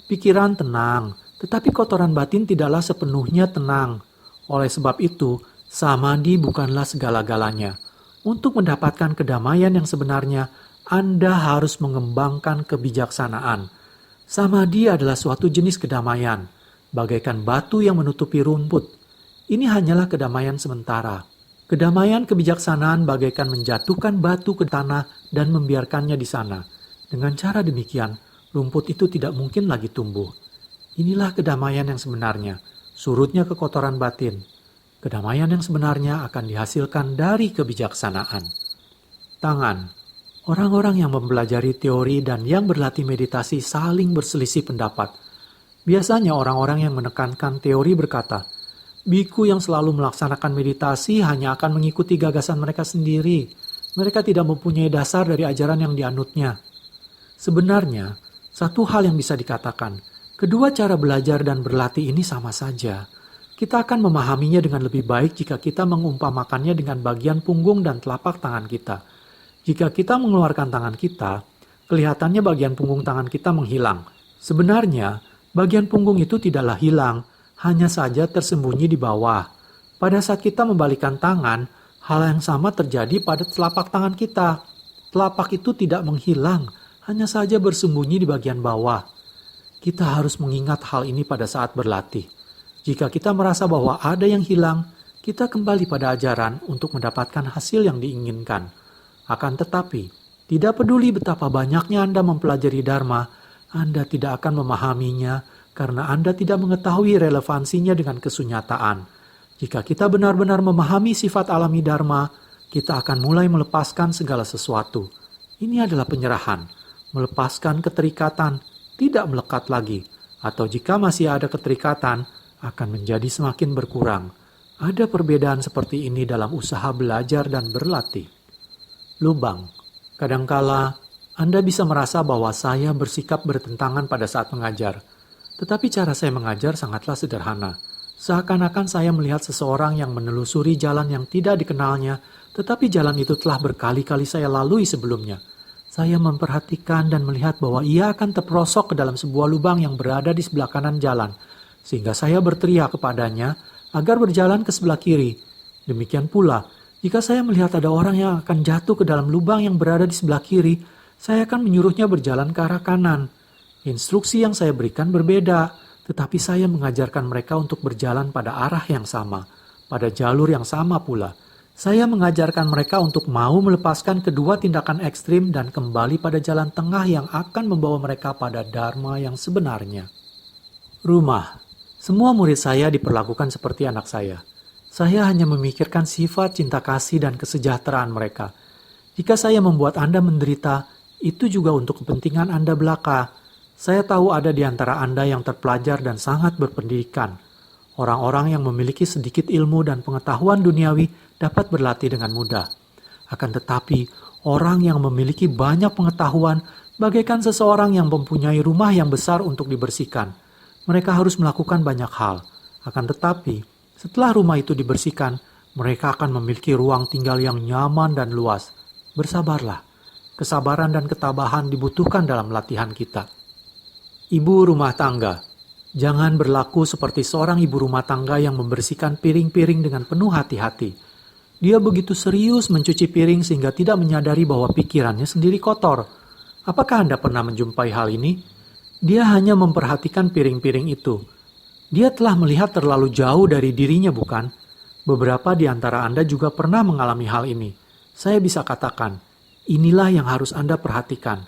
Pikiran tenang, tetapi kotoran batin tidaklah sepenuhnya tenang. Oleh sebab itu, samadhi bukanlah segala-galanya. Untuk mendapatkan kedamaian yang sebenarnya, Anda harus mengembangkan kebijaksanaan. Samadhi adalah suatu jenis kedamaian, bagaikan batu yang menutupi rumput. Ini hanyalah kedamaian sementara. Kedamaian kebijaksanaan bagaikan menjatuhkan batu ke tanah dan membiarkannya di sana. Dengan cara demikian, rumput itu tidak mungkin lagi tumbuh. Inilah kedamaian yang sebenarnya, surutnya kekotoran batin. Kedamaian yang sebenarnya akan dihasilkan dari kebijaksanaan. Tangan. Orang-orang yang mempelajari teori dan yang berlatih meditasi saling berselisih pendapat. Biasanya orang-orang yang menekankan teori berkata, biku yang selalu melaksanakan meditasi hanya akan mengikuti gagasan mereka sendiri. Mereka tidak mempunyai dasar dari ajaran yang dianutnya. Sebenarnya, satu hal yang bisa dikatakan, kedua cara belajar dan berlatih ini sama saja. Kita akan memahaminya dengan lebih baik jika kita mengumpamakannya dengan bagian punggung dan telapak tangan kita. Jika kita mengeluarkan tangan kita, kelihatannya bagian punggung tangan kita menghilang. Sebenarnya, bagian punggung itu tidaklah hilang, hanya saja tersembunyi di bawah. Pada saat kita membalikkan tangan, hal yang sama terjadi pada telapak tangan kita. Telapak itu tidak menghilang, hanya saja bersembunyi di bagian bawah. Kita harus mengingat hal ini pada saat berlatih. Jika kita merasa bahwa ada yang hilang, kita kembali pada ajaran untuk mendapatkan hasil yang diinginkan. Akan tetapi, tidak peduli betapa banyaknya Anda mempelajari Dharma, Anda tidak akan memahaminya karena Anda tidak mengetahui relevansinya dengan kesunyataan. Jika kita benar-benar memahami sifat alami Dharma, kita akan mulai melepaskan segala sesuatu. Ini adalah penyerahan, melepaskan keterikatan, tidak melekat lagi, atau jika masih ada keterikatan, akan menjadi semakin berkurang. Ada perbedaan seperti ini dalam usaha belajar dan berlatih. Lubang. Kadangkala, Anda bisa merasa bahwa saya bersikap bertentangan pada saat mengajar. Tetapi cara saya mengajar sangatlah sederhana. Seakan-akan saya melihat seseorang yang menelusuri jalan yang tidak dikenalnya, tetapi jalan itu telah berkali-kali saya lalui sebelumnya. Saya memperhatikan dan melihat bahwa ia akan terperosok ke dalam sebuah lubang yang berada di sebelah kanan jalan, sehingga saya berteriak kepadanya agar berjalan ke sebelah kiri. Demikian pula, jika saya melihat ada orang yang akan jatuh ke dalam lubang yang berada di sebelah kiri, saya akan menyuruhnya berjalan ke arah kanan. Instruksi yang saya berikan berbeda, tetapi saya mengajarkan mereka untuk berjalan pada arah yang sama, pada jalur yang sama pula. Saya mengajarkan mereka untuk mau melepaskan kedua tindakan ekstrim dan kembali pada jalan tengah yang akan membawa mereka pada Dharma yang sebenarnya. Rumah. Semua murid saya diperlakukan seperti anak saya. Saya hanya memikirkan sifat cinta kasih dan kesejahteraan mereka. Jika saya membuat Anda menderita, itu juga untuk kepentingan Anda belaka. Saya tahu ada di antara Anda yang terpelajar dan sangat berpendidikan. Orang-orang yang memiliki sedikit ilmu dan pengetahuan duniawi dapat berlatih dengan mudah. Akan tetapi, orang yang memiliki banyak pengetahuan bagaikan seseorang yang mempunyai rumah yang besar untuk dibersihkan. Mereka harus melakukan banyak hal. Akan tetapi, setelah rumah itu dibersihkan, mereka akan memiliki ruang tinggal yang nyaman dan luas. Bersabarlah. Kesabaran dan ketabahan dibutuhkan dalam latihan kita. Ibu rumah tangga. Jangan berlaku seperti seorang ibu rumah tangga yang membersihkan piring-piring dengan penuh hati-hati. Dia begitu serius mencuci piring sehingga tidak menyadari bahwa pikirannya sendiri kotor. Apakah Anda pernah menjumpai hal ini? Dia hanya memperhatikan piring-piring itu. Dia telah melihat terlalu jauh dari dirinya, bukan? Beberapa di antara Anda juga pernah mengalami hal ini. Saya bisa katakan, inilah yang harus Anda perhatikan.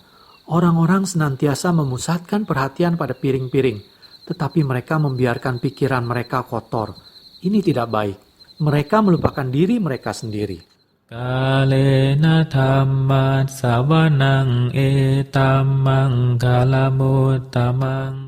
Orang-orang senantiasa memusatkan perhatian pada piring-piring, tetapi mereka membiarkan pikiran mereka kotor. Ini tidak baik. Mereka melupakan diri mereka sendiri. Kalena dhammat savanang etamang kalamuttamang